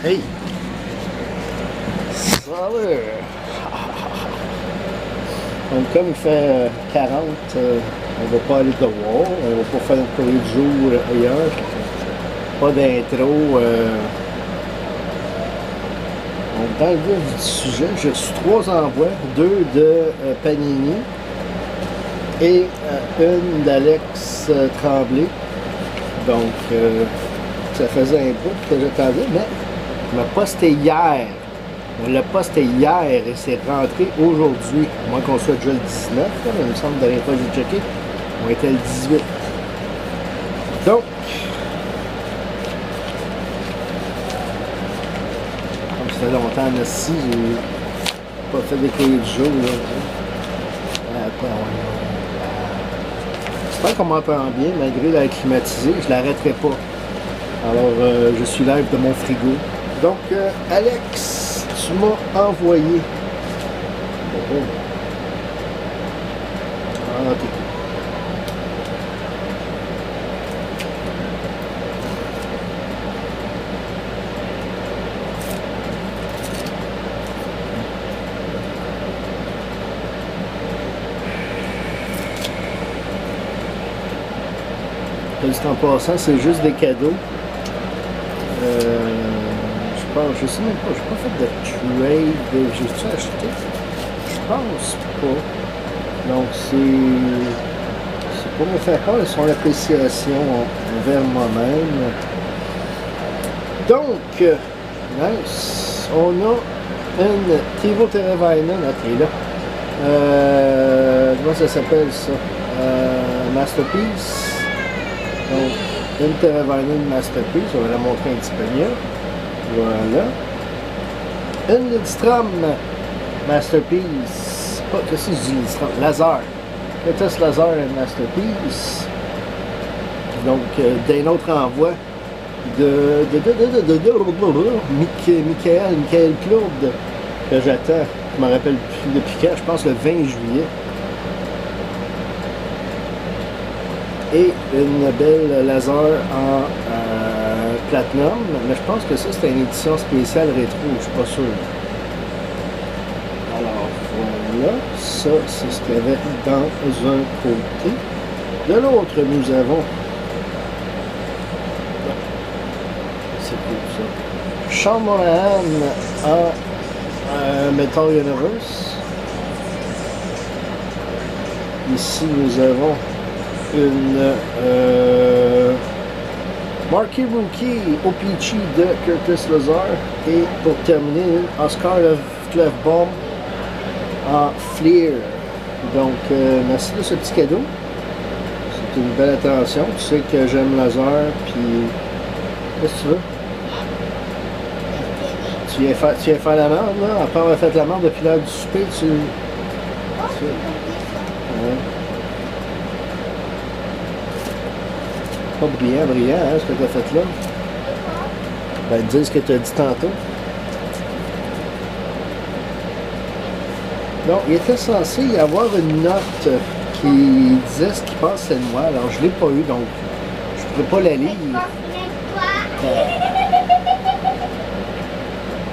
Hey! Salut! Donc comme il fait 40, on va pas aller dehors, on va pas faire une courrier du jour ailleurs. Pas d'intro. Donc dans le vif du sujet, j'ai reçu 3 envois, 2 de Panini et une d'Alex Tremblay. Donc ça faisait un bout que j'attendais, mais il m'a posté hier. On l'a posté hier et c'est rentré aujourd'hui. À moins qu'on soit déjà le 19, là, mais il me semble que la dernière fois que j'ai checké, on était le 18. Donc, comme ça fait longtemps assis, j'ai pas fait des courriers du jour. J'espère qu'on m'entend bien, malgré la climatisée, je l'arrêterai pas. Alors, je suis live de mon frigo. Donc, Alex, tu m'as envoyé. Ah, ok. Juste en passant, c'est juste des cadeaux. Je sais même pas, j'ai pas fait de trade. J'ai-tu acheté? Je pense pas. Donc c'est pour me faire part de son appréciation envers moi-même. Donc, nice. On a une Teuvo Teravainen, qui est là. Comment ça s'appelle ça? Masterpiece. Donc, une Teravainen Masterpiece, on va la montrer un petit peu mieux. Voilà. Une Lidstrom Masterpiece. Qu'est-ce que je dis Lidstrom? Laser. Curtis Laser Masterpiece. Donc, d'un autre envoi de Michael Claude, que j'attends. Je me rappelle plus depuis quand, je pense le 20 juillet. Et une belle laser en platinum, mais je pense que ça c'est une édition spéciale rétro, je suis pas sûr. Alors voilà, ça c'est ce qu'il y avait dans un côté. De l'autre, nous avons, c'est cool ça, Sean Monahan en Metal Universe. Ici nous avons une Marquee Rookie OPG de Curtis Lazar et pour terminer une Oscar Clefbaum en Fleer. Donc merci de ce petit cadeau, c'est une belle attention, tu sais que j'aime Lazar, puis qu'est-ce que tu veux? Tu viens faire la merde là, après avoir fait la merde depuis l'heure du souper, ouais. Pas brillant, hein, ce que tu as fait là. Ben, dis ce que tu as dit tantôt. Donc, il était censé y avoir une note qui disait ce qui passait noir. Alors, je ne l'ai pas eu, donc je ne pourrais pas la lire.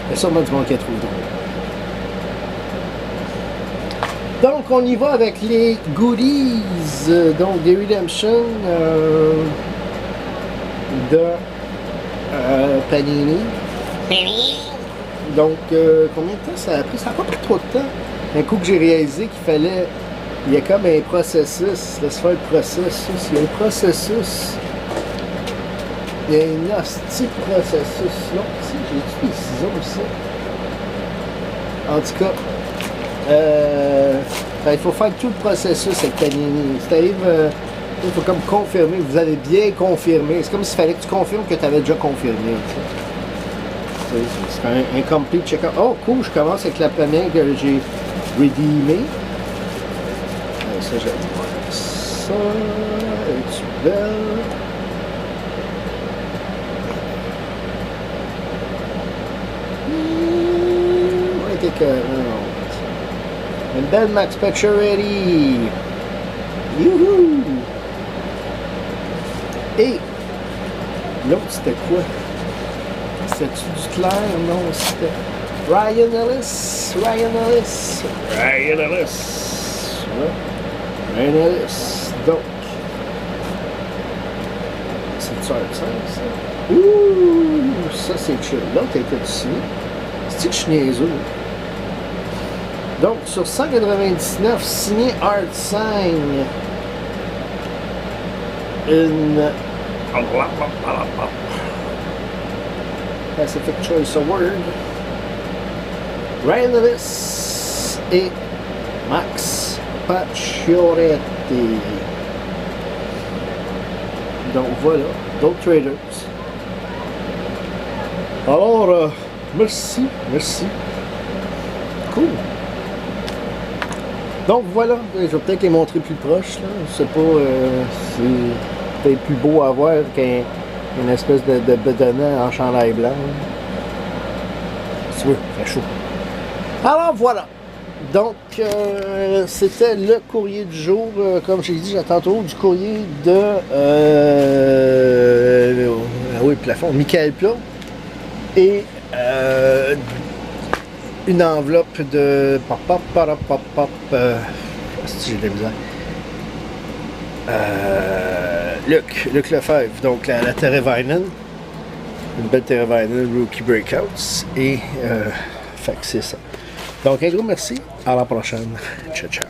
Il y a sûrement du monde qui a trouvé drôle. Donc, on y va avec les goodies. Donc, des Redemption. De Panini. Donc, combien de temps ça a pris? Ça n'a pas pris trop de temps. Un coup que j'ai réalisé qu'il fallait... Il y a comme un processus. Laisse faire le processus. Il y a un processus. Il y a un hostie processus. Non, si, j'ai-tu des ciseaux aussi? En tout cas, il faut faire tout le processus avec Panini. Si t'arrives... il faut comme confirmer, vous avez bien confirmé. C'est comme s'il fallait que tu confirmes que tu avais déjà confirmé. C'est un complete check-out. Oh, cool, je commence avec la première que j'ai redeemée. Ça, j'adore ça. Es-tu belle? Ouais, t'es que... Une belle Max Pacioretty. Youhou! Et l'autre, c'était quoi? C'était-tu du clair? Non, c'était Ryan Ellis. Ryan Ellis. Ryan Ellis. Ouais. Ryan Ellis. Donc. C'est-tu Hard 5, ça? Ouh! Ça, c'est chill. L'autre a été signé. C'est-tu que je suis niaiseux? Donc, sur 199, signé Hard Sign. Une Pacific Choice Award. Ryan Ellis et Max Pacioretty. Donc voilà, d'autres traders. Alors, merci. Cool. Donc voilà, je vais peut-être les montrer plus proche. Là. Je sais pas, c'est peut-être plus beau à voir qu'une espèce de bedonnant en chandail blanc. Si tu veux, il fait chaud. Alors voilà. Donc, c'était le courrier du jour. Comme j'ai dit, j'attends toujours du courrier de... oui, plafond, Michael Plat. Et une enveloppe de... si j'ai de la misère. Luc Lefebvre. Donc, la Teravainen. Une belle Teravainen Rookie Breakouts. Et, fait que c'est ça. Donc, un gros merci. À la prochaine. Ciao, ciao.